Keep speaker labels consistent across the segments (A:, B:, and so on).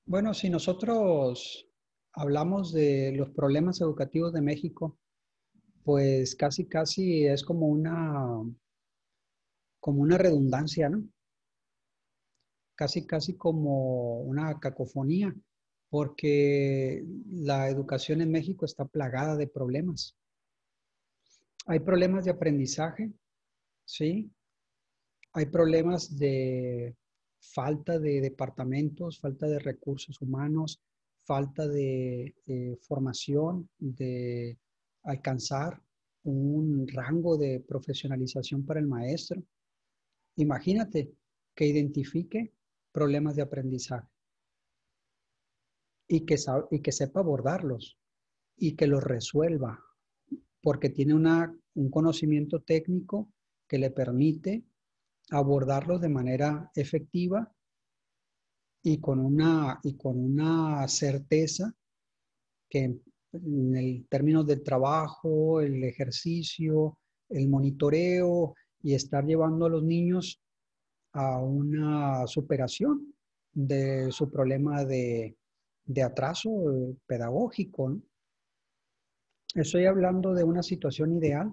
A: Bueno, si nosotros hablamos de los problemas educativos de México, pues casi es como una redundancia, ¿no? Casi como una cacofonía, porque la educación en México está plagada de problemas. Hay problemas de aprendizaje, ¿sí? Hay problemas de falta de departamentos, falta de recursos humanos, falta de formación, de alcanzar un rango de profesionalización para el maestro. Imagínate que identifique problemas de aprendizaje y que sepa abordarlos y que los resuelva, porque tiene un conocimiento técnico que le permite abordarlos de manera efectiva y con una certeza que en el términos del trabajo, el ejercicio, el monitoreo y estar llevando a los niños a una superación de su problema de atraso pedagógico, ¿no? Estoy hablando de una situación ideal.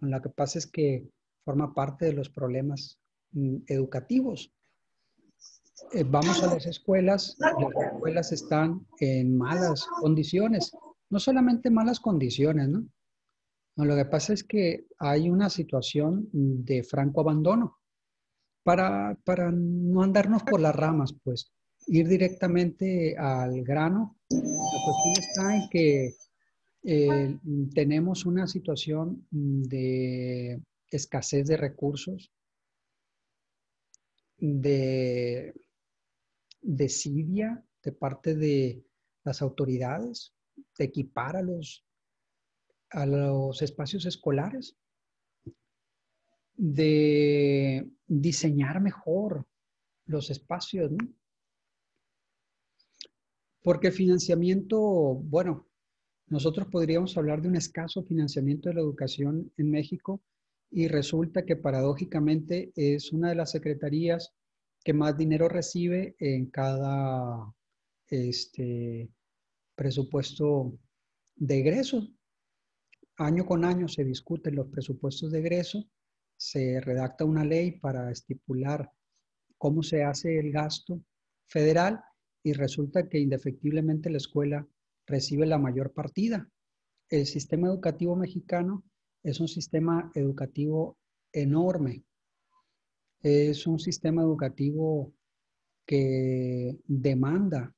A: Lo que pasa es que forma parte de los problemas educativos. Vamos a las escuelas están en malas condiciones, no solamente malas condiciones, ¿no? No, lo que pasa es que hay una situación de franco abandono. Para no andarnos por las ramas, pues, ir directamente al grano, la cuestión está en que eh, tenemos una situación de escasez de recursos, de desidia de parte de las autoridades de equipar a los espacios escolares, de diseñar mejor los espacios, ¿no? Porque el financiamiento, bueno, nosotros podríamos hablar de un escaso financiamiento de la educación en México y resulta que paradójicamente es una de las secretarías que más dinero recibe en cada presupuesto de egresos. Año con año se discuten los presupuestos de egreso, se redacta una ley para estipular cómo se hace el gasto federal y resulta que indefectiblemente la escuela recibe la mayor partida. El sistema educativo mexicano es un sistema educativo enorme. Es un sistema educativo que demanda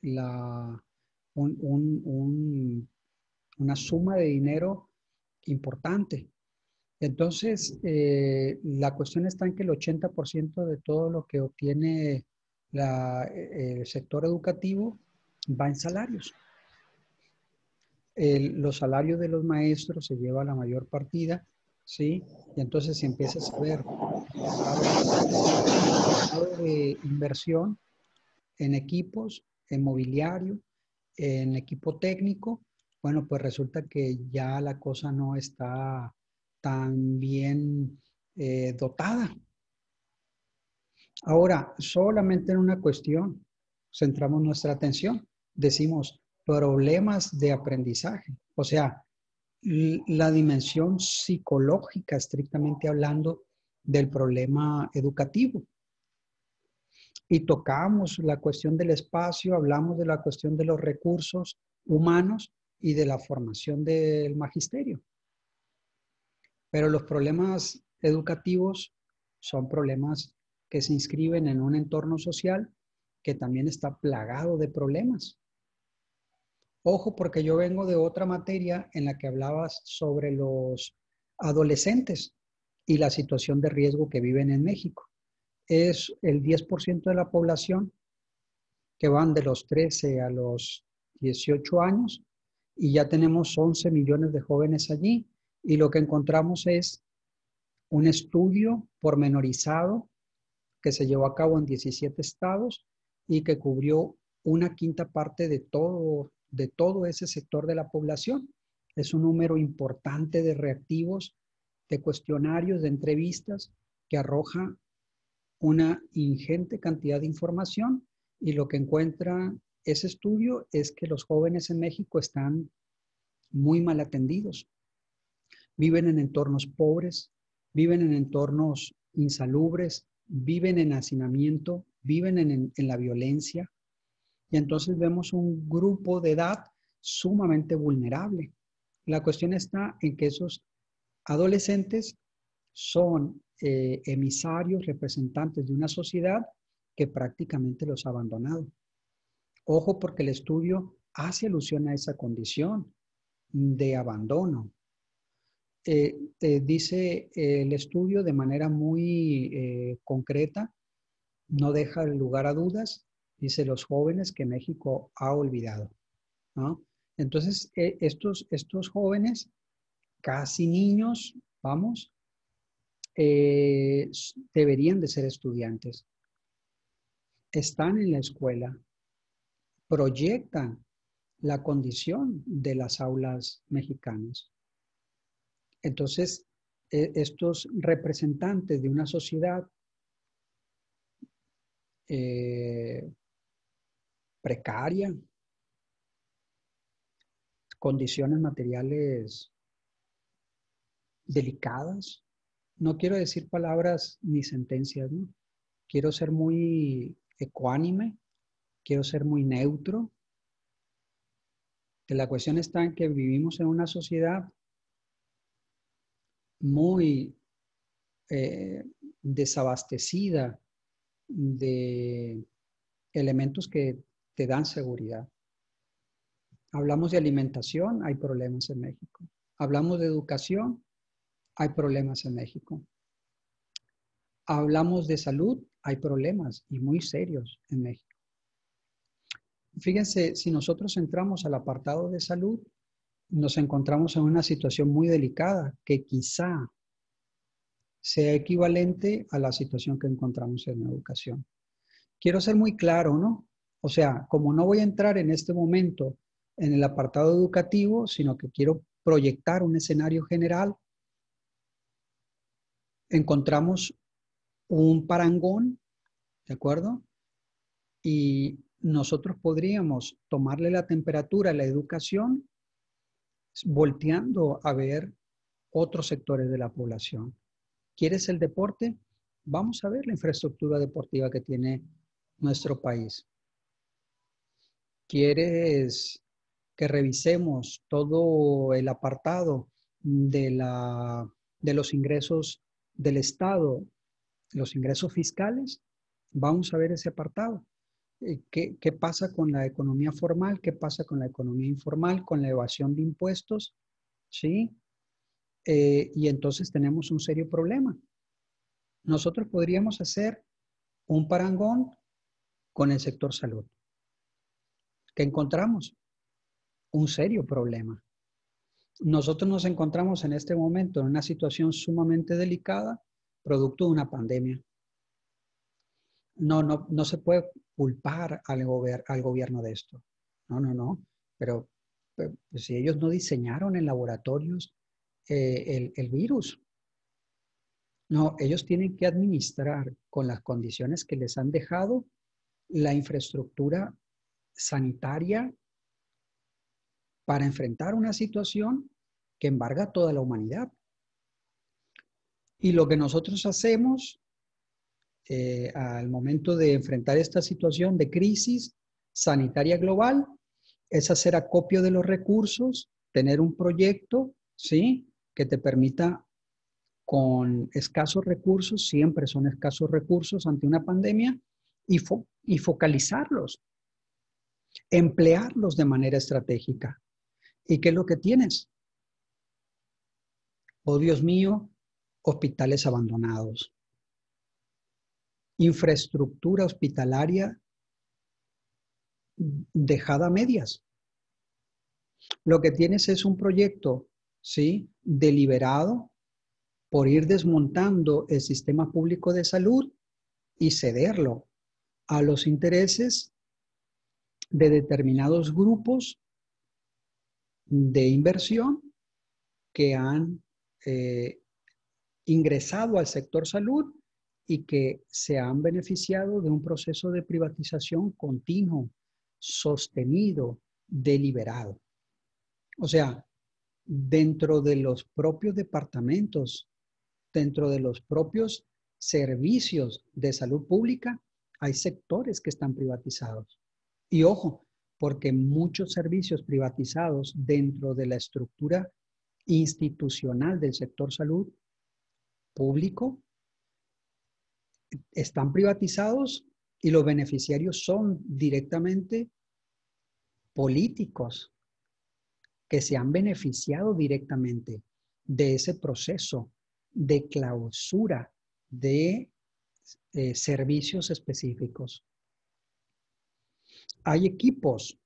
A: la, un, una suma de dinero importante. Entonces, la cuestión está en que el 80% de todo lo que obtiene el sector educativo va en salarios. Los salarios de los maestros se lleva la mayor partida, ¿sí? Y entonces si empiezas a ver de inversión en equipos, en mobiliario, en equipo técnico, bueno, pues resulta que ya la cosa no está tan bien dotada. Ahora, solamente en una cuestión centramos nuestra atención. Decimos problemas de aprendizaje, o sea, la dimensión psicológica, estrictamente hablando, del problema educativo. Y tocamos la cuestión del espacio, hablamos de la cuestión de los recursos humanos y de la formación del magisterio. Pero los problemas educativos son problemas que se inscriben en un entorno social que también está plagado de problemas. Ojo, porque yo vengo de otra materia en la que hablabas sobre los adolescentes y la situación de riesgo que viven en México. Es el 10% de la población que van de los 13 a los 18 años y ya tenemos 11 millones de jóvenes allí y lo que encontramos es un estudio pormenorizado que se llevó a cabo en 17 estados y que cubrió una quinta parte de todo ese sector de la población. Es un número importante de reactivos, de cuestionarios, de entrevistas que arroja una ingente cantidad de información Y lo que encuentra ese estudio es que los jóvenes en México están muy mal atendidos. Viven en entornos pobres, viven en entornos insalubres, viven en hacinamiento, viven en la violencia. Y entonces vemos un grupo de edad sumamente vulnerable. La cuestión está en que esos adolescentes son emisarios, representantes de una sociedad que prácticamente los ha abandonado. Ojo, porque el estudio hace alusión a esa condición de abandono. Dice el estudio de manera muy concreta, no deja lugar a dudas, dice los jóvenes que México ha olvidado, ¿no? Entonces, estos jóvenes, casi niños, vamos, deberían de ser estudiantes. Están en la escuela, proyectan la condición de las aulas mexicanas. Entonces, estos representantes de una sociedad precaria, condiciones materiales delicadas, no quiero decir palabras ni sentencias, ¿no? Quiero ser muy ecuánime, quiero ser muy neutro. Que la cuestión está en que vivimos en una sociedad muy desabastecida de elementos que te dan seguridad. Hablamos de alimentación, hay problemas en México. Hablamos de educación, hay problemas en México. Hablamos de salud, hay problemas y muy serios en México. Fíjense, si nosotros entramos al apartado de salud, nos encontramos en una situación muy delicada que quizá sea equivalente a la situación que encontramos en la educación. Quiero ser muy claro, ¿no? O sea, como no voy a entrar en este momento en el apartado educativo, sino que quiero proyectar un escenario general, encontramos un parangón, ¿de acuerdo? Y nosotros podríamos tomarle la temperatura a la educación volteando a ver otros sectores de la población. ¿Quieres el deporte? Vamos a ver la infraestructura deportiva que tiene nuestro país. ¿Quieres que revisemos todo el apartado de los ingresos del Estado, los ingresos fiscales? Vamos a ver ese apartado. ¿Qué pasa con la economía formal? ¿Qué pasa con la economía informal? ¿Con la evasión de impuestos? ¿Sí? Y entonces tenemos un serio problema. Nosotros podríamos hacer un parangón con el sector salud. ¿Qué encontramos? Un serio problema. Nosotros nos encontramos en este momento en una situación sumamente delicada, producto de una pandemia. No se puede culpar al gobierno de esto. No. Pero si ellos no diseñaron en laboratorios el virus, no, ellos tienen que administrar con las condiciones que les han dejado la infraestructura sanitaria para enfrentar una situación que embarga toda la humanidad. Y lo que nosotros hacemos al momento de enfrentar esta situación de crisis sanitaria global es hacer acopio de los recursos, tener un proyecto, ¿sí?, que te permita con escasos recursos, siempre son escasos recursos ante una pandemia, y focalizarlos, emplearlos de manera estratégica. ¿Y qué es lo que tienes? Oh, Dios mío, hospitales abandonados, infraestructura hospitalaria dejada a medias. Lo que tienes es un proyecto, ¿sí?, deliberado por ir desmontando el sistema público de salud y cederlo a los intereses de determinados grupos de inversión que han ingresado al sector salud y que se han beneficiado de un proceso de privatización continuo, sostenido, deliberado. O sea, dentro de los propios departamentos, dentro de los propios servicios de salud pública, hay sectores que están privatizados. Y ojo, porque muchos servicios privatizados dentro de la estructura institucional del sector salud público están privatizados y los beneficiarios son directamente políticos que se han beneficiado directamente de ese proceso de clausura de servicios específicos. Hay equipos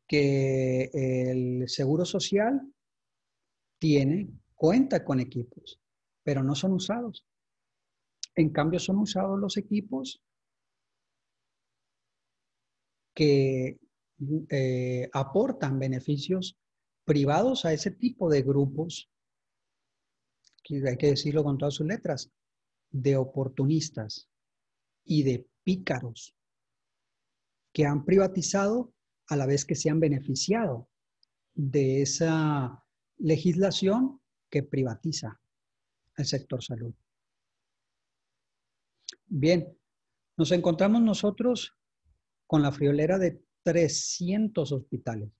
A: que el Seguro Social cuenta con equipos, pero no son usados. En cambio, son usados los equipos que aportan beneficios privados a ese tipo de grupos, que hay que decirlo con todas sus letras, de oportunistas y de pícaros que han privatizado a la vez que se han beneficiado de esa legislación que privatiza el sector salud. Bien, nos encontramos nosotros con la friolera de 300 hospitales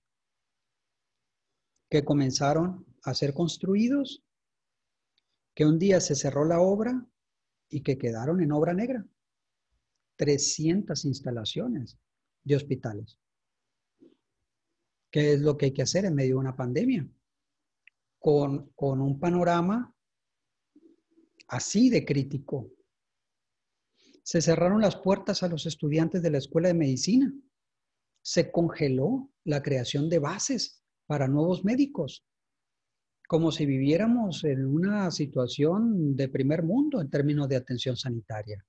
A: que comenzaron a ser construidos, que un día se cerró la obra y que quedaron en obra negra. 300 instalaciones de hospitales. ¿Qué es lo que hay que hacer en medio de una pandemia? Con un panorama así de crítico. Se cerraron las puertas a los estudiantes de la Escuela de Medicina. Se congeló la creación de bases para nuevos médicos, como si viviéramos en una situación de primer mundo en términos de atención sanitaria.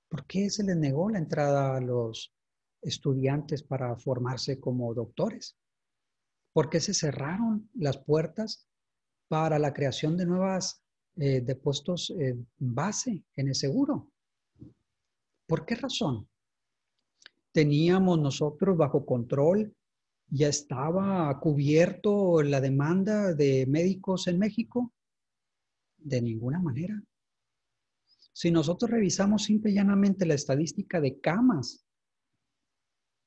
A: ¿Por qué se les negó la entrada a los estudiantes para formarse como doctores? ¿Por qué se cerraron las puertas para la creación de nuevas de puestos base en el seguro? ¿Por qué razón? Teníamos nosotros bajo control, ya estaba cubierto la demanda de médicos en México. De ninguna manera. Si nosotros revisamos simple y llanamente la estadística de camas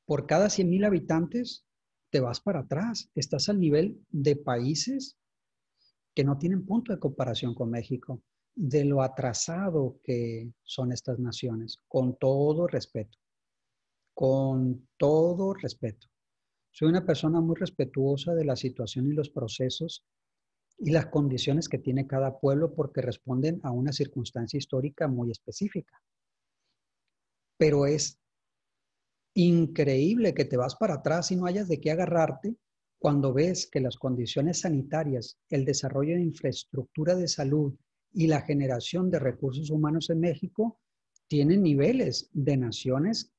A: por cada 100,000 habitantes, te vas para atrás. Estás al nivel de países que no tienen punto de comparación con México, de lo atrasado que son estas naciones, con todo respeto. Con todo respeto. Soy una persona muy respetuosa de la situación y los procesos y las condiciones que tiene cada pueblo porque responden a una circunstancia histórica muy específica. Pero es increíble que te vas para atrás y no hayas de qué agarrarte cuando ves que las condiciones sanitarias, el desarrollo de infraestructura de salud y la generación de recursos humanos en México tienen niveles de naciones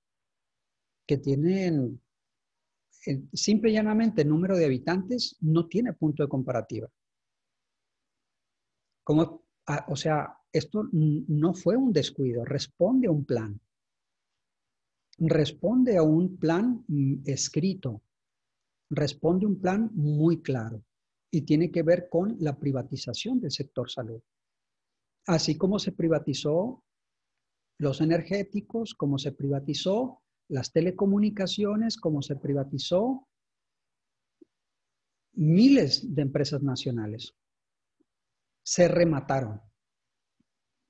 A: que tienen, simple y llanamente, el número de habitantes no tiene punto de comparativa. O sea, esto no fue un descuido, responde a un plan. Responde a un plan escrito, responde a un plan muy claro y tiene que ver con la privatización del sector salud. Así como se privatizó los energéticos, como se privatizó las telecomunicaciones, como se privatizó miles de empresas nacionales. Se remataron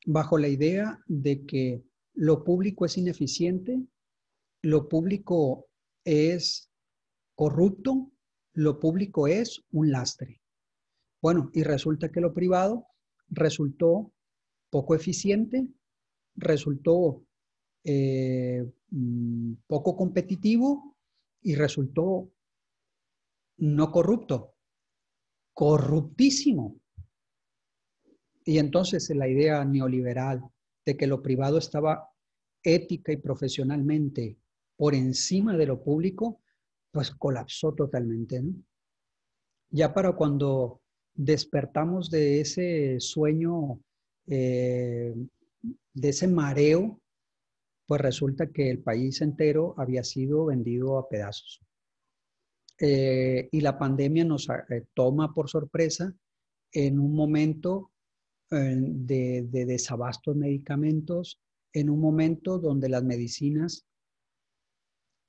A: bajo la idea de que lo público es ineficiente, lo público es corrupto, lo público es un lastre. Bueno, y resulta que lo privado resultó poco eficiente, resultó poco competitivo y resultó no corrupto, corruptísimo. Y entonces la idea neoliberal de que lo privado estaba ética y profesionalmente por encima de lo público, pues colapsó totalmente, ¿no? Ya para cuando despertamos de ese sueño de ese mareo, pues resulta que el país entero había sido vendido a pedazos. Y la pandemia nos toma por sorpresa en un momento de desabasto de medicamentos, en un momento donde las medicinas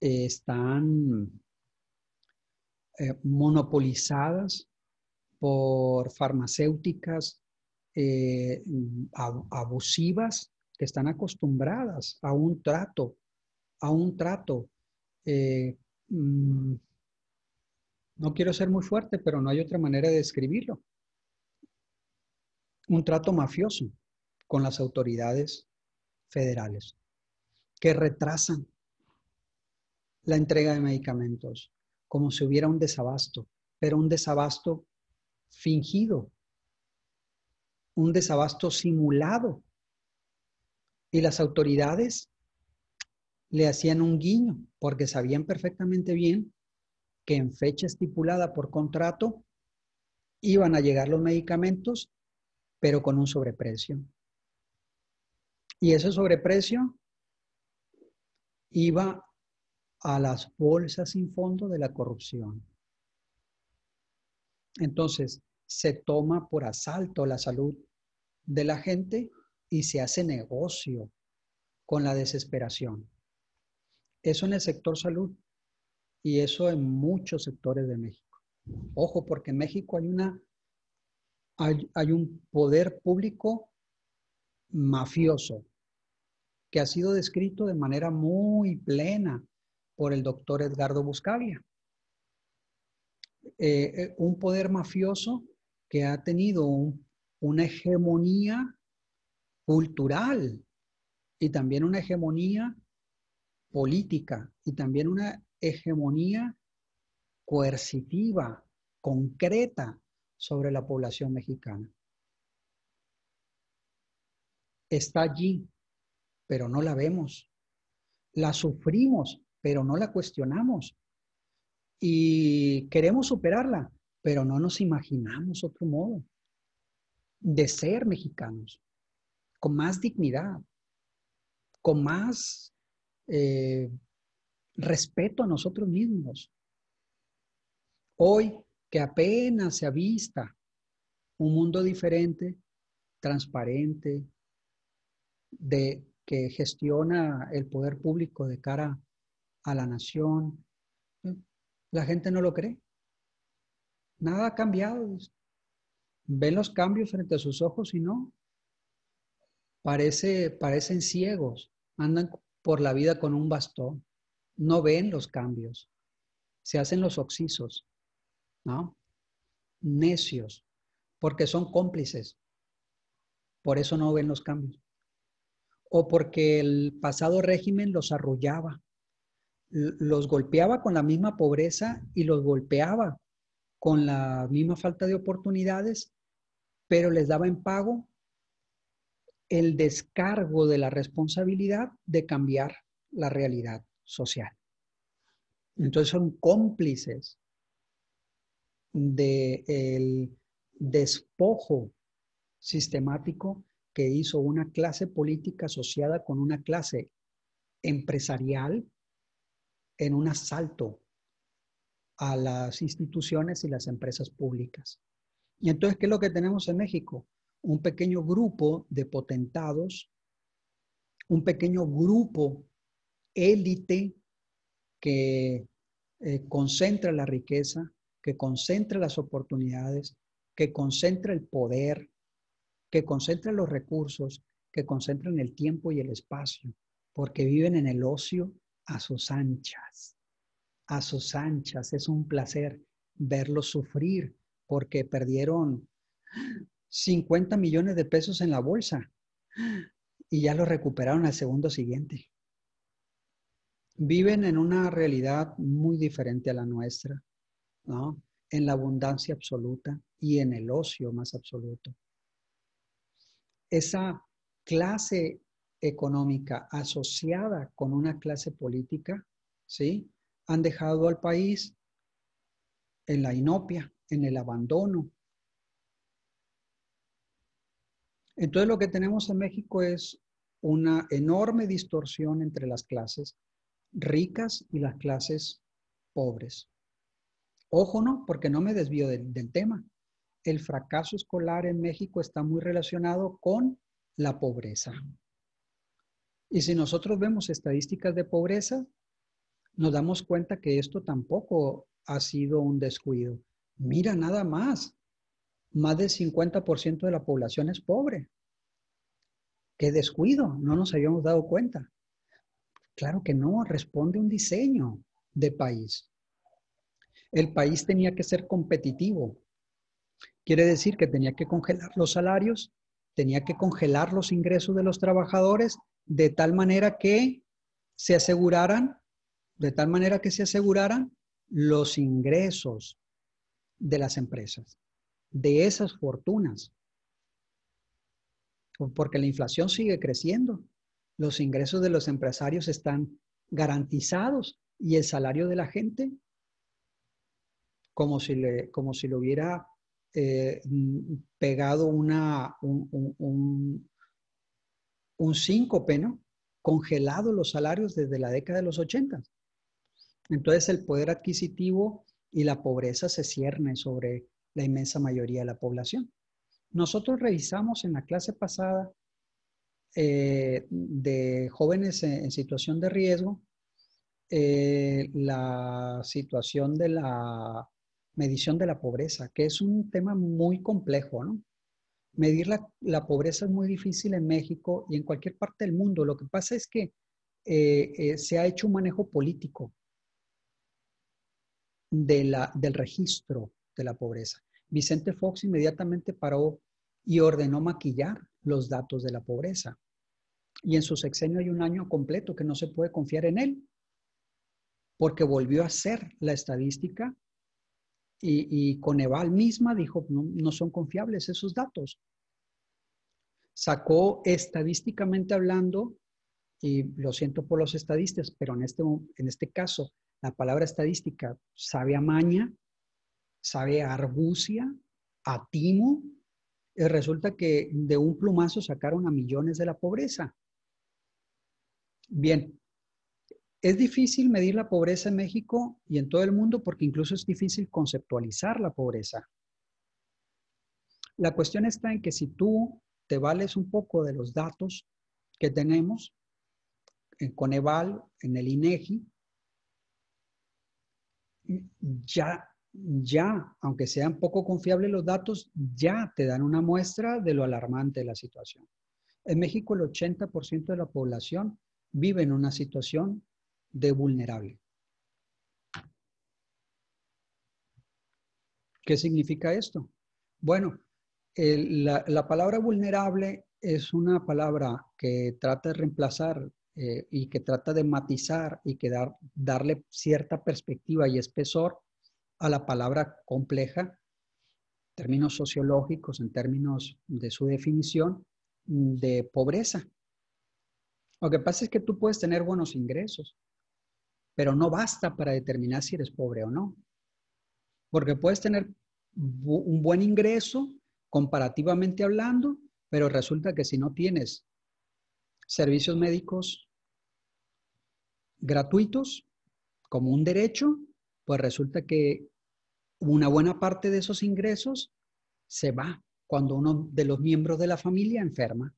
A: están monopolizadas por farmacéuticas abusivas que están acostumbradas a un trato. eh, mm, no quiero ser muy fuerte, pero no hay otra manera de describirlo. Un trato mafioso con las autoridades federales que retrasan la entrega de medicamentos como si hubiera un desabasto, pero un desabasto fingido, un desabasto simulado. Y las autoridades le hacían un guiño porque sabían perfectamente bien que en fecha estipulada por contrato iban a llegar los medicamentos, pero con un sobreprecio. Y ese sobreprecio iba a las bolsas sin fondo de la corrupción. Entonces, se toma por asalto la salud de la gente y se hace negocio con la desesperación. Eso en el sector salud y eso en muchos sectores de México. Ojo, porque en México hay un poder público mafioso que ha sido descrito de manera muy plena por el doctor Edgardo Buscaglia. Un poder mafioso que ha tenido una hegemonía cultural y también una hegemonía política y también una hegemonía coercitiva, concreta sobre la población mexicana. Está allí, pero no la vemos. La sufrimos, pero no la cuestionamos. Y queremos superarla, pero no nos imaginamos otro modo de ser mexicanos, con más dignidad, con más respeto a nosotros mismos. Hoy que apenas se avista un mundo diferente, transparente, que gestiona el poder público de cara a la nación, la gente no lo cree. Nada ha cambiado. Ven los cambios frente a sus ojos y no. Parecen ciegos. Andan por la vida con un bastón. No ven los cambios. Se hacen los oxisos, ¿no? Necios, porque son cómplices. Por eso no ven los cambios. O porque el pasado régimen los arrullaba, los golpeaba con la misma pobreza y los golpeaba con la misma falta de oportunidades, pero les daba en pago el descargo de la responsabilidad de cambiar la realidad social. Entonces son cómplices del despojo sistemático que hizo una clase política asociada con una clase empresarial en un asalto a las instituciones y las empresas públicas. Y entonces, ¿qué es lo que tenemos en México? Un pequeño grupo de potentados, un pequeño grupo élite que concentra la riqueza, que concentra las oportunidades, que concentra el poder, que concentra los recursos, que concentran el tiempo y el espacio, porque viven en el ocio a sus anchas. A sus anchas. Es un placer verlos sufrir porque perdieron 50 millones de pesos en la bolsa y ya lo recuperaron al segundo siguiente. Viven en una realidad muy diferente a la nuestra, ¿no? En la abundancia absoluta y en el ocio más absoluto. Esa clase económica asociada con una clase política, ¿sí? Han dejado al país en la inopia, en el abandono. Entonces lo que tenemos en México es una enorme distorsión entre las clases ricas y las clases pobres. Ojo, ¿no? Porque no me desvío del tema. El fracaso escolar en México está muy relacionado con la pobreza. Y si nosotros vemos estadísticas de pobreza, nos damos cuenta que esto tampoco ha sido un descuido. Mira, nada más del 50% de la población es pobre. ¡Qué descuido! No nos habíamos dado cuenta. Claro que no, responde un diseño de país. El país tenía que ser competitivo. Quiere decir que tenía que congelar los salarios, tenía que congelar los ingresos de los trabajadores de tal manera que se aseguraran, los ingresos de las empresas, de esas fortunas, porque la inflación sigue creciendo. Los ingresos de los empresarios están garantizados y el salario de la gente, como si le hubiera pegado un síncope, ¿no? Congelado los salarios desde la década de los 80. Entonces el poder adquisitivo y la pobreza se cierne sobre la inmensa mayoría de la población. Nosotros revisamos en la clase pasada de jóvenes en situación de riesgo la situación de la medición de la pobreza, que es un tema muy complejo, ¿no? Medir la pobreza es muy difícil en México y en cualquier parte del mundo. Lo que pasa es que se ha hecho un manejo político del registro de la pobreza. Vicente Fox inmediatamente paró y ordenó maquillar los datos de la pobreza. Y en su sexenio hay un año completo que no se puede confiar en él, porque volvió a hacer la estadística y Coneval misma dijo, no son confiables esos datos. Sacó estadísticamente hablando, y lo siento por los estadistas, pero en este caso la palabra estadística sabe a maña, sabe a argucia, a timo, y resulta que de un plumazo sacaron a millones de la pobreza. Bien, es difícil medir la pobreza en México y en todo el mundo porque incluso es difícil conceptualizar la pobreza. La cuestión está en que si tú te vales un poco de los datos que tenemos en Coneval, en el INEGI, ya, aunque sean poco confiables los datos, ya te dan una muestra de lo alarmante de la situación. En México el 80% de la población vive en una situación de vulnerable. ¿Qué significa esto? Bueno, la palabra vulnerable es una palabra que trata de reemplazar y que trata de matizar y que darle cierta perspectiva y espesor a la palabra compleja, en términos sociológicos, en términos de su definición de pobreza. Lo que pasa es que tú puedes tener buenos ingresos, pero no basta para determinar si eres pobre o no. Porque puedes tener un buen ingreso comparativamente hablando, pero resulta que si no tienes servicios médicos gratuitos como un derecho, pues resulta que una buena parte de esos ingresos se va cuando uno de los miembros de la familia enferma.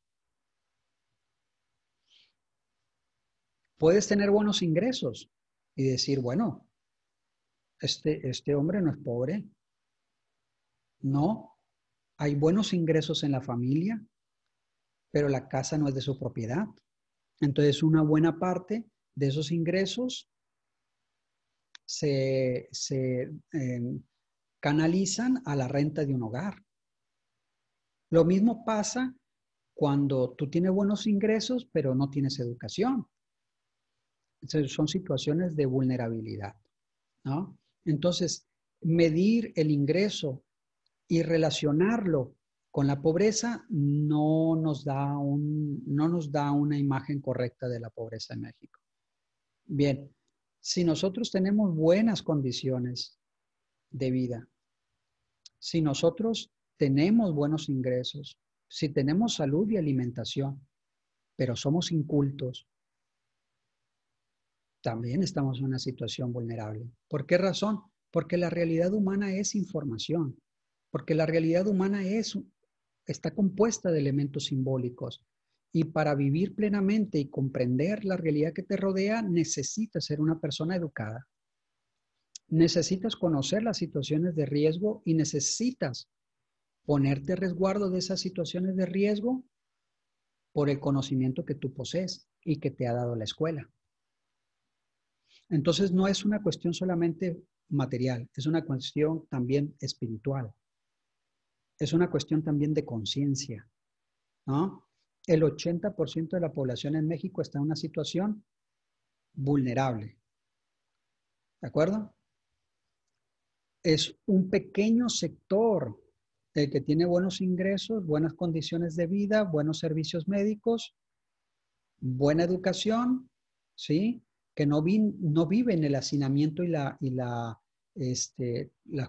A: Puedes tener buenos ingresos y decir, bueno, este hombre no es pobre. No, hay buenos ingresos en la familia, pero la casa no es de su propiedad. Entonces, una buena parte de esos ingresos se canalizan a la renta de un hogar. Lo mismo pasa cuando tú tienes buenos ingresos, pero no tienes educación. Entonces, son situaciones de vulnerabilidad, ¿no? Entonces, medir el ingreso y relacionarlo con la pobreza no nos da una imagen correcta de la pobreza en México. Bien, si nosotros tenemos buenas condiciones de vida, si nosotros tenemos buenos ingresos, Si tenemos salud y alimentación, pero somos incultos, también estamos en una situación vulnerable. ¿Por qué razón? Porque la realidad humana es información, porque la realidad humana está compuesta de elementos simbólicos. Y para vivir plenamente y comprender la realidad que te rodea, necesitas ser una persona educada. Necesitas conocer las situaciones de riesgo y necesitas ponerte a resguardo de esas situaciones de riesgo por el conocimiento que tú posees y que te ha dado la escuela. Entonces no es una cuestión solamente material, es una cuestión también espiritual, es una cuestión también de conciencia, ¿no? El 80% de la población en México está en una situación vulnerable, ¿de acuerdo? Es un pequeño sector el que tiene buenos ingresos, buenas condiciones de vida, buenos servicios médicos, buena educación, ¿sí? Que no vive en el hacinamiento y las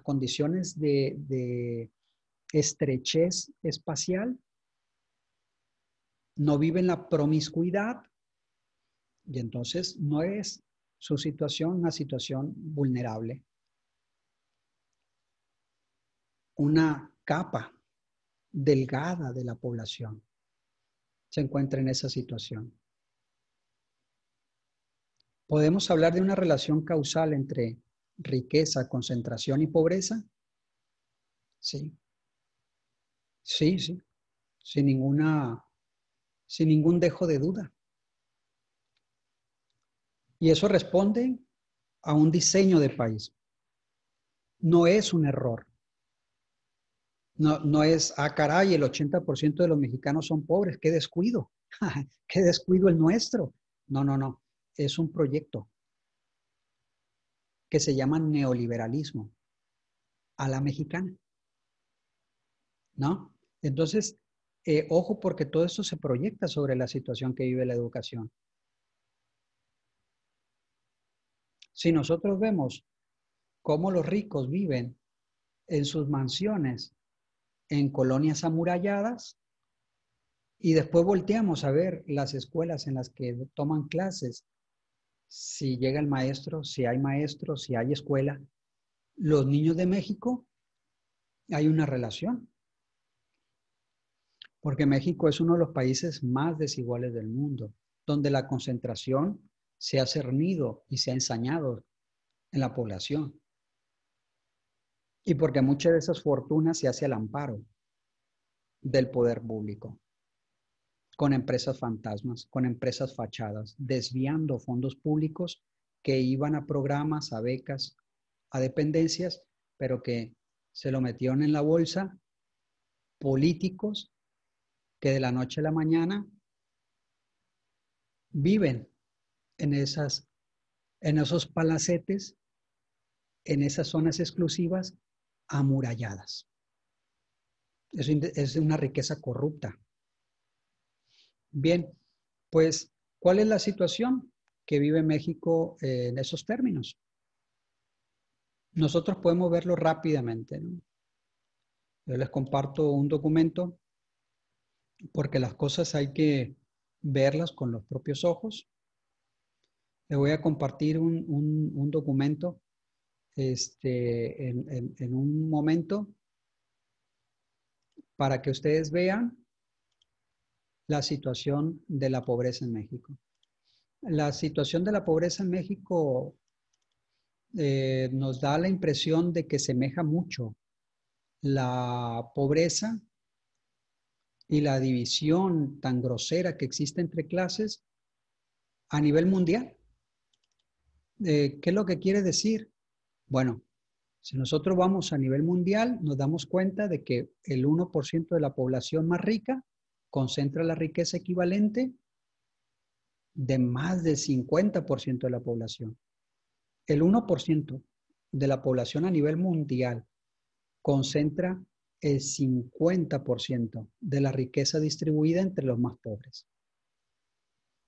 A: condiciones de estrechez espacial, no vive en la promiscuidad y entonces no es su situación una situación vulnerable. Una capa delgada de la población se encuentra en esa situación. ¿Podemos hablar de una relación causal entre riqueza, concentración y pobreza? Sí, sí, sí, sin ningún dejo de duda. Y eso responde a un diseño de país. No es un error. No es, caray, el 80% de los mexicanos son pobres, qué descuido, qué descuido el nuestro. No. Es un proyecto que se llama neoliberalismo a la mexicana, ¿no? Entonces, ojo porque todo esto se proyecta sobre la situación que vive la educación. Si nosotros vemos cómo los ricos viven en sus mansiones, en colonias amuralladas, y después volteamos a ver las escuelas en las que toman clases, si llega el maestro, si hay maestros, si hay escuela, los niños de México, hay una relación, porque México es uno de los países más desiguales del mundo, donde la concentración se ha cernido y se ha ensañado en la población. Y porque muchas de esas fortunas se hace al amparo del poder público, con empresas fantasmas, con empresas fachadas, desviando fondos públicos que iban a programas, a becas, a dependencias, pero que se lo metieron en la bolsa políticos que de la noche a la mañana viven en esos palacetes, en esas zonas exclusivas amuralladas. Es una riqueza corrupta. Bien, pues, ¿cuál es la situación que vive México en esos términos? Nosotros podemos verlo rápidamente, ¿no? Yo les comparto un documento porque las cosas hay que verlas con los propios ojos. Les voy a compartir un documento en un momento para que ustedes vean la situación de la pobreza en México. La situación de la pobreza en México nos da la impresión de que semeja mucho la pobreza y la división tan grosera que existe entre clases a nivel mundial. ¿Qué es lo que quiere decir? Bueno, si nosotros vamos a nivel mundial, nos damos cuenta de que el 1% de la población más rica concentra la riqueza equivalente de más del 50% de la población. El 1% de la población a nivel mundial concentra el 50% de la riqueza distribuida entre los más pobres.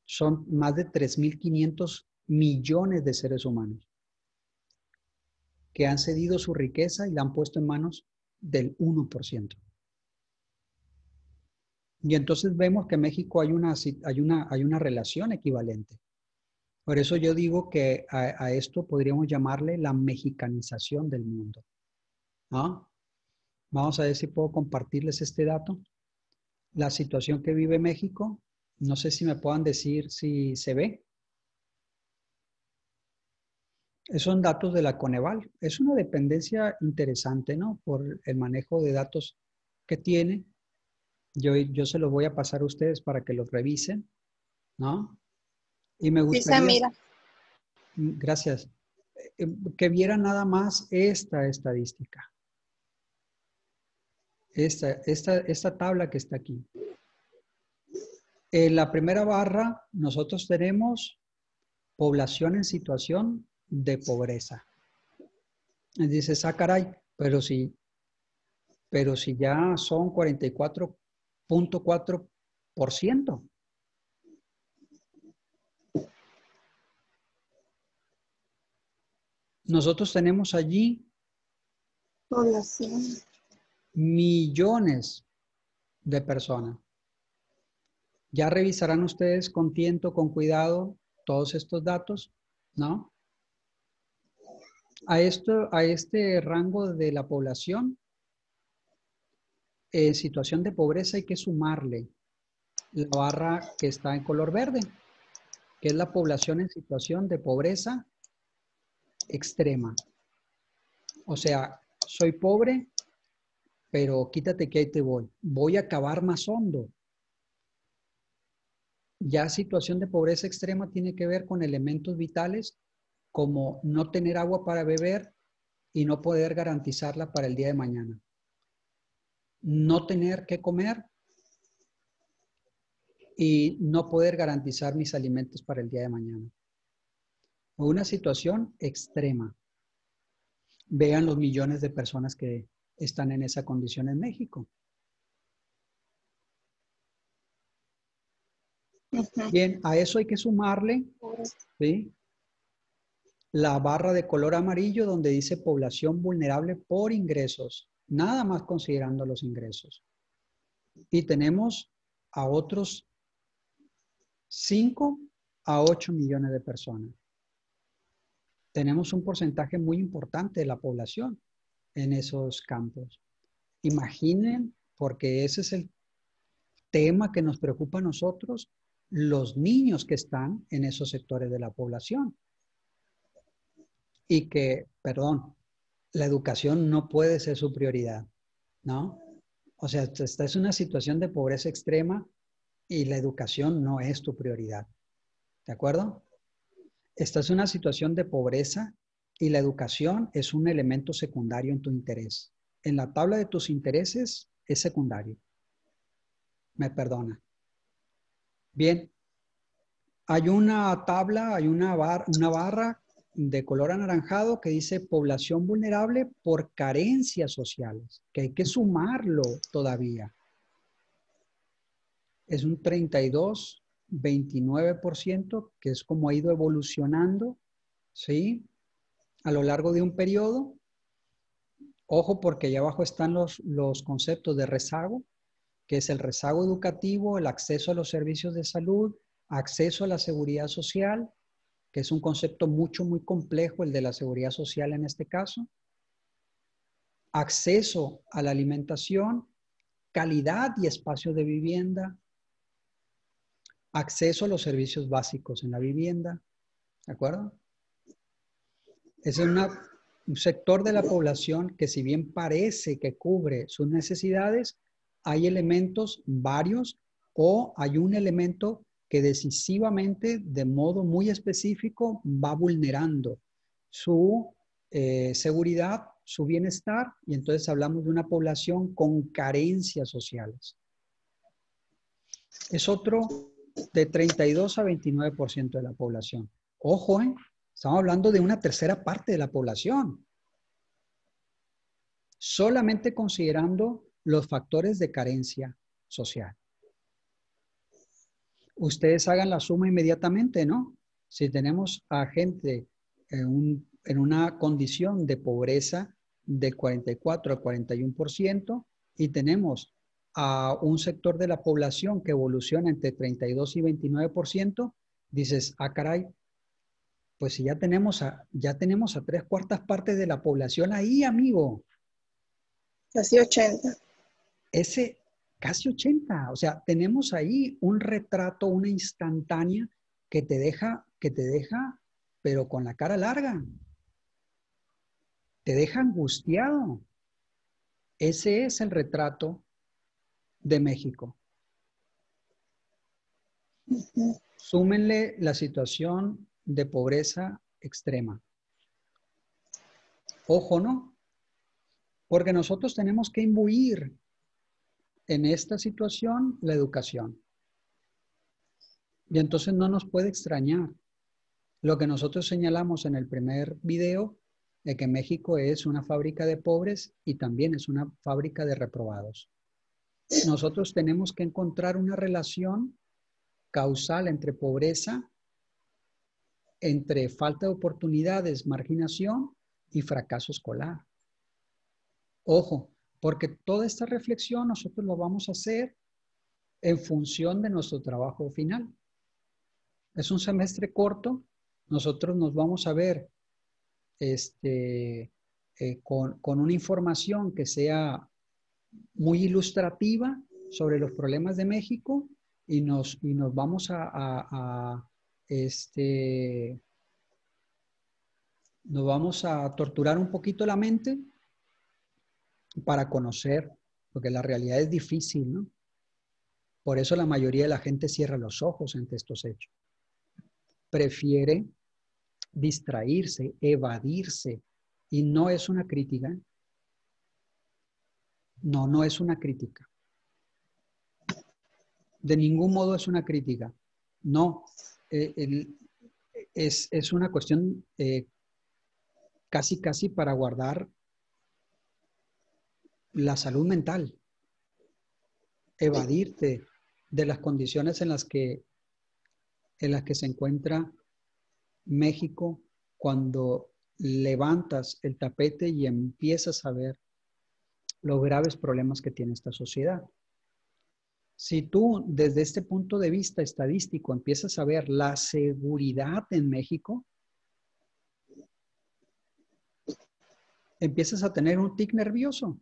A: Son más de 3.500 millones de seres humanos que han cedido su riqueza y la han puesto en manos del 1%. Y entonces vemos que en México hay una relación equivalente. Por eso yo digo que a esto podríamos llamarle la mexicanización del mundo, ¿no? Vamos a ver si puedo compartirles este dato. La situación que vive México, no sé si me puedan decir si se ve. Esos son datos de la Coneval. Es una dependencia interesante, ¿no? Por el manejo de datos que tiene. Yo se los voy a pasar a ustedes para que los revisen, ¿no? Y me
B: Sí se
A: gustaría,
B: mira.
A: gracias, que vieran nada más esta estadística. Esta tabla que está aquí. En la primera barra, nosotros tenemos población en situación de pobreza. Y dices, ah, caray, pero si ya son 44.4%. Nosotros tenemos allí
B: Población.
A: millones de personas. Ya revisarán ustedes con tiento, con cuidado, todos estos datos, ¿no? A este rango de la población, en situación de pobreza hay que sumarle la barra que está en color verde, que es la población en situación de pobreza extrema. O sea, soy pobre, pero quítate que ahí te voy. Voy a cavar más hondo. Ya situación de pobreza extrema tiene que ver con elementos vitales como no tener agua para beber y no poder garantizarla para el día de mañana. No tener que comer y no poder garantizar mis alimentos para el día de mañana. Una situación extrema. Vean los millones de personas que están en esa condición en México. Bien, a eso hay que sumarle, ¿sí?, la barra de color amarillo donde dice población vulnerable por ingresos, nada más considerando los ingresos. Y tenemos a otros 5 a 8 millones de personas. Tenemos un porcentaje muy importante de la población en esos campos. Imaginen, porque ese es el tema que nos preocupa a nosotros, los niños que están en esos sectores de la población. Y que, perdón, la educación no puede ser su prioridad, ¿no? O sea, esta es una situación de pobreza extrema y la educación no es tu prioridad, ¿de acuerdo? Esta es una situación de pobreza y la educación es un elemento secundario en tu interés. En la tabla de tus intereses es secundario. Me perdona. Bien, hay una tabla, hay una barra de color anaranjado que dice población vulnerable por carencias sociales, que hay que sumarlo todavía. Es un 32, 29%, que es como ha ido evolucionando, ¿sí?, a lo largo de un periodo. Ojo, porque allá abajo están los conceptos de rezago, que es el rezago educativo, el acceso a los servicios de salud, acceso a la seguridad social, que es un concepto muy complejo, el de la seguridad social en este caso, acceso a la alimentación, calidad y espacio de vivienda, acceso a los servicios básicos en la vivienda, ¿de acuerdo? Es un sector de la población que, si bien parece que cubre sus necesidades, hay elementos varios o hay un elemento que decisivamente, de modo muy específico, va vulnerando su seguridad, su bienestar, y entonces hablamos de una población con carencias sociales. Es otro de 32 a 29% de la población. Ojo, estamos hablando de una tercera parte de la población. Solamente considerando los factores de carencia social. Ustedes hagan la suma inmediatamente, ¿no? Si tenemos a gente en una condición de pobreza del 44 al 41% y tenemos a un sector de la población que evoluciona entre 32 y 29%, dices, ah, caray, pues si ya tenemos a 3/4 de la población ahí, amigo.
B: Casi 80.
A: Ese casi 80, o sea, tenemos ahí un retrato, una instantánea que te deja, pero con la cara larga. Te deja angustiado. Ese es el retrato de México. Súmenle la situación de pobreza extrema. Ojo, ¿no? Porque nosotros tenemos que imbuir en esta situación la educación. Y entonces no nos puede extrañar lo que nosotros señalamos en el primer video, de que México es una fábrica de pobres y también es una fábrica de reprobados. Nosotros tenemos que encontrar una relación causal entre pobreza, entre falta de oportunidades, marginación y fracaso escolar. Ojo, porque toda esta reflexión nosotros lo vamos a hacer en función de nuestro trabajo final. Es un semestre corto, nosotros nos vamos a ver con una información que sea muy ilustrativa sobre los problemas de México y nos vamos nos vamos a torturar un poquito la mente para conocer, porque la realidad es difícil, ¿no? Por eso la mayoría de la gente cierra los ojos ante estos hechos. Prefiere distraerse, evadirse, y no es una crítica. No, no es una crítica. De ningún modo es una crítica. No, es una cuestión casi para guardar la salud mental. Evadirte de las condiciones en las que se encuentra México cuando levantas el tapete y empiezas a ver los graves problemas que tiene esta sociedad. Si tú desde este punto de vista estadístico empiezas a ver la seguridad en México, empiezas a tener un tic nervioso.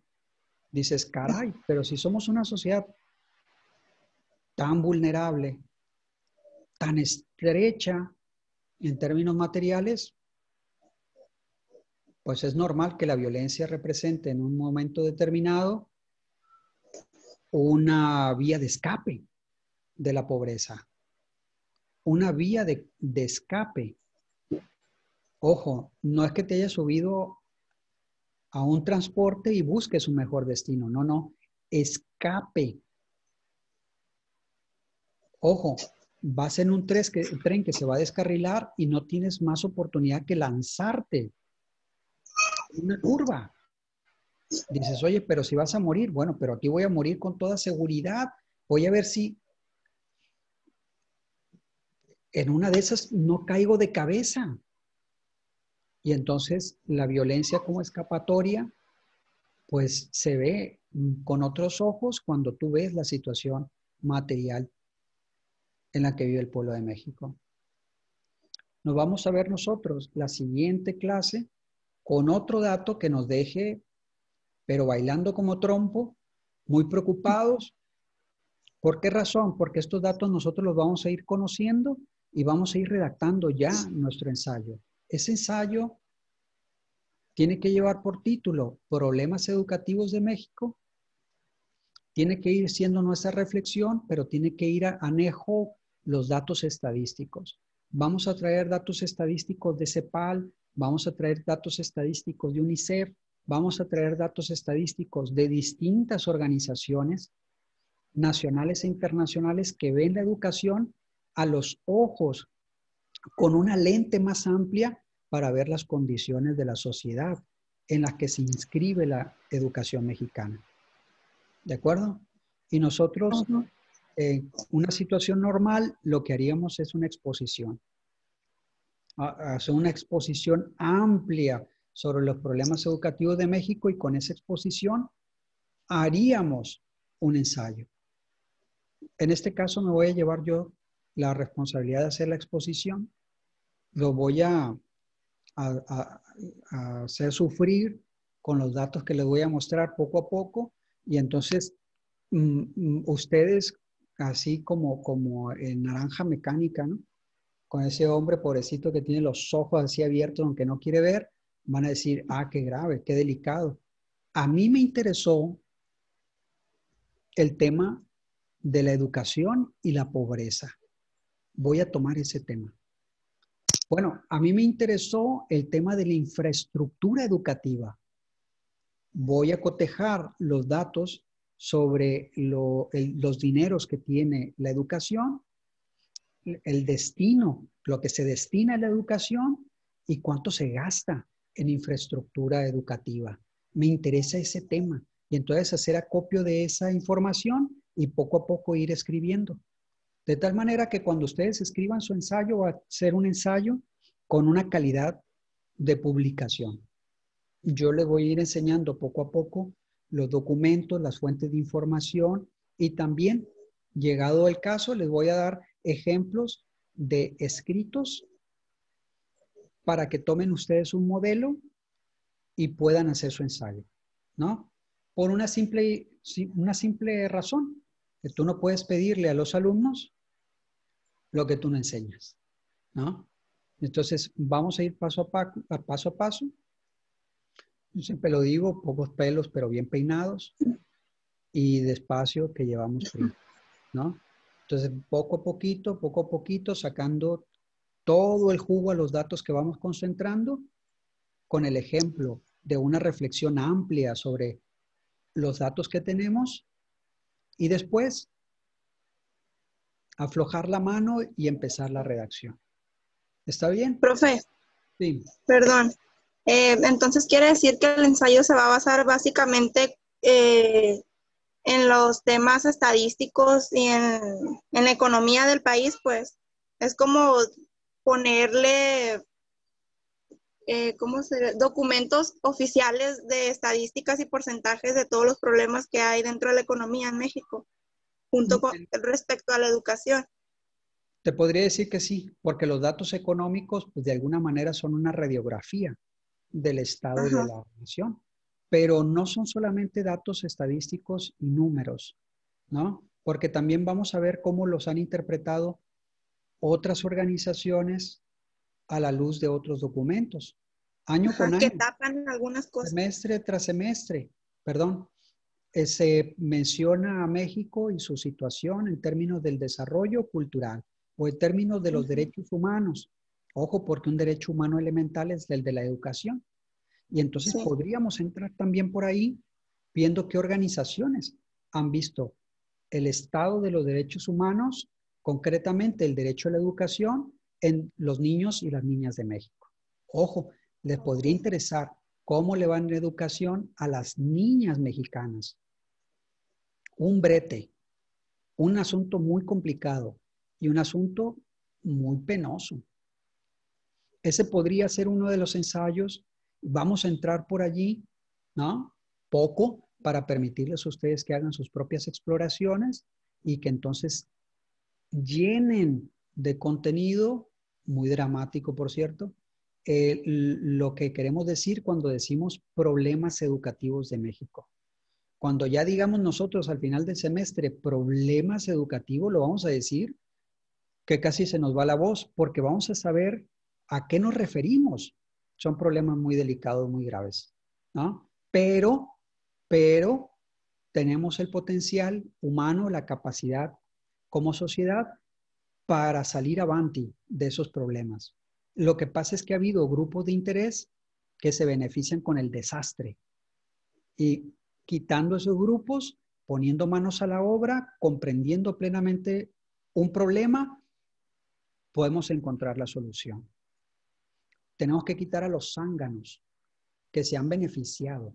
A: Dices, caray, pero si somos una sociedad tan vulnerable, tan estrecha en términos materiales, pues es normal que la violencia represente en un momento determinado una vía de escape de la pobreza, una vía de escape. Ojo, no es que te hayas subido a un transporte y busques un mejor destino, no, no, escape. Ojo, vas en un tren que se va a descarrilar y no tienes más oportunidad que lanzarte en una curva. Dices, oye, pero si vas a morir, bueno, pero aquí voy a morir con toda seguridad. Voy a ver si en una de esas no caigo de cabeza. Y entonces la violencia como escapatoria, pues se ve con otros ojos cuando tú ves la situación material en la que vive el pueblo de México. Nos vamos a ver nosotros la siguiente clase con otro dato que nos deje, pero bailando como trompo, muy preocupados. ¿Por qué razón? Porque estos datos nosotros los vamos a ir conociendo y vamos a ir redactando ya nuestro ensayo. Ese ensayo tiene que llevar por título Problemas Educativos de México. Tiene que ir siendo nuestra reflexión, pero tiene que ir a anejo los datos estadísticos. Vamos a traer datos estadísticos de CEPAL, vamos a traer datos estadísticos de UNICEF, vamos a traer datos estadísticos de distintas organizaciones nacionales e internacionales que ven la educación a los ojos con una lente más amplia para ver las condiciones de la sociedad en las que se inscribe la educación mexicana. ¿De acuerdo? Y nosotros, en una situación normal, lo que haríamos es una exposición. Hacer una exposición amplia sobre los problemas educativos de México y con esa exposición haríamos un ensayo. En este caso me voy a llevar yo la responsabilidad de hacer la exposición. Lo voy a hacer sufrir con los datos que les voy a mostrar poco a poco. Y entonces ustedes, así como en Naranja Mecánica, ¿no? Con ese hombre pobrecito que tiene los ojos así abiertos aunque no quiere ver, van a decir, ah, qué grave, qué delicado. A mí me interesó el tema de la educación y la pobreza. Voy a tomar ese tema. Bueno, a mí me interesó el tema de la infraestructura educativa. Voy a cotejar los datos sobre los dineros que tiene la educación, el destino, lo que se destina a la educación y cuánto se gasta en infraestructura educativa. Me interesa ese tema y entonces hacer acopio de esa información y poco a poco ir escribiendo. De tal manera que cuando ustedes escriban su ensayo, va a ser un ensayo con una calidad de publicación. Yo les voy a ir enseñando poco a poco los documentos, las fuentes de información y también, llegado el caso, les voy a dar ejemplos de escritos para que tomen ustedes un modelo y puedan hacer su ensayo, ¿no? Por una simple razón, que tú no puedes pedirle a los alumnos lo que tú no enseñas, ¿no? Entonces, vamos a ir paso a paso. Yo siempre lo digo, pocos pelos, pero bien peinados y despacio que llevamos prisa, ¿no? Entonces, poco a poquito, sacando todo el jugo a los datos que vamos concentrando, con el ejemplo de una reflexión amplia sobre los datos que tenemos y después aflojar la mano y empezar la redacción. ¿Está bien?
B: Profe,
A: Sí.
B: perdón. Entonces quiere decir que el ensayo se va a basar básicamente en los temas estadísticos y en la economía del país, pues. Es como ponerle documentos oficiales de estadísticas y porcentajes de todos los problemas que hay dentro de la economía en México, junto con respecto a la educación.
A: Te podría decir que sí, porque los datos económicos, pues de alguna manera son una radiografía del estado de la nación, pero no son solamente datos estadísticos y números, ¿no? Porque también vamos a ver cómo los han interpretado otras organizaciones a la luz de otros documentos, año con
B: Que
A: año,
B: tapan algunas cosas.
A: semestre tras semestre, perdón. Se menciona a México y su situación en términos del desarrollo cultural o en términos de los derechos humanos. Ojo, porque un derecho humano elemental es el de la educación. Y entonces podríamos entrar también por ahí viendo qué organizaciones han visto el estado de los derechos humanos, concretamente el derecho a la educación en los niños y las niñas de México. Ojo, les podría interesar cómo le va en la educación a las niñas mexicanas. Un brete, un asunto muy complicado y un asunto muy penoso. Ese podría ser uno de los ensayos. Vamos a entrar por allí, ¿no? Poco para permitirles a ustedes que hagan sus propias exploraciones y que entonces llenen de contenido, muy dramático, por cierto, lo que queremos decir cuando decimos problemas educativos de México. Cuando ya digamos nosotros al final del semestre problemas educativos, lo vamos a decir que casi se nos va la voz, porque vamos a saber a qué nos referimos. Son problemas muy delicados, muy graves, ¿no? Pero tenemos el potencial humano, la capacidad como sociedad para salir avanti de esos problemas. Lo que pasa es que ha habido grupos de interés que se benefician con el desastre y quitando esos grupos, poniendo manos a la obra, comprendiendo plenamente un problema, podemos encontrar la solución. Tenemos que quitar a los zánganos que se han beneficiado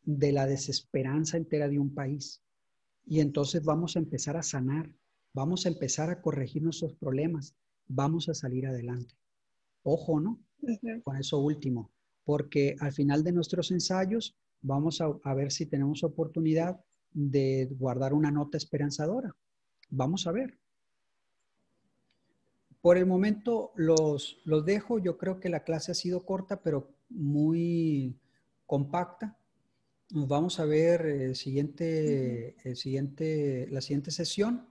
A: de la desesperanza entera de un país. Y entonces vamos a empezar a sanar, vamos a empezar a corregir nuestros problemas, vamos a salir adelante. Ojo, ¿no? Con eso último, porque al final de nuestros ensayos vamos a ver si tenemos oportunidad de guardar una nota esperanzadora. Vamos a ver. Por el momento los dejo. Yo creo que la clase ha sido corta, pero muy compacta. Nos vamos a ver la siguiente sesión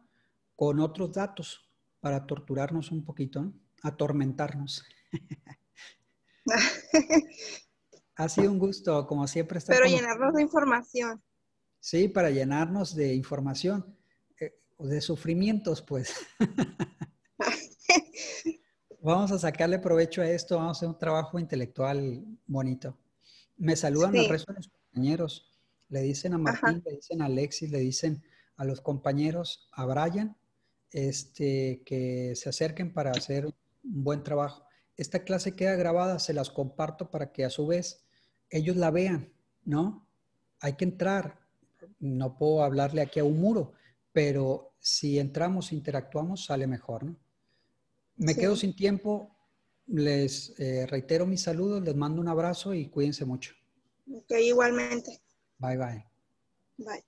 A: con otros datos para torturarnos un poquito, ¿no? Atormentarnos. Ha sido un gusto, como siempre, estar
B: Pero
A: con
B: llenarnos de
A: ustedes.
B: información.
A: Sí, para llenarnos de información, o de sufrimientos, pues. Vamos a sacarle provecho a esto, vamos a hacer un trabajo intelectual bonito. Me saludan al
B: Sí,
A: resto de los compañeros. Le dicen a
B: ajá.
A: Martín, le dicen a Alexis, le dicen a los compañeros, a Brian, que se acerquen para hacer un buen trabajo. Esta clase queda grabada, se las comparto para que a su vez ellos la vean, ¿no? Hay que entrar. No puedo hablarle aquí a un muro, pero si entramos, interactuamos, sale mejor, ¿no? Me quedo
B: Sí.
A: sin tiempo. Les reitero mis saludos, les mando un abrazo y cuídense mucho.
B: Ok, igualmente.
A: Bye bye.
B: Bye.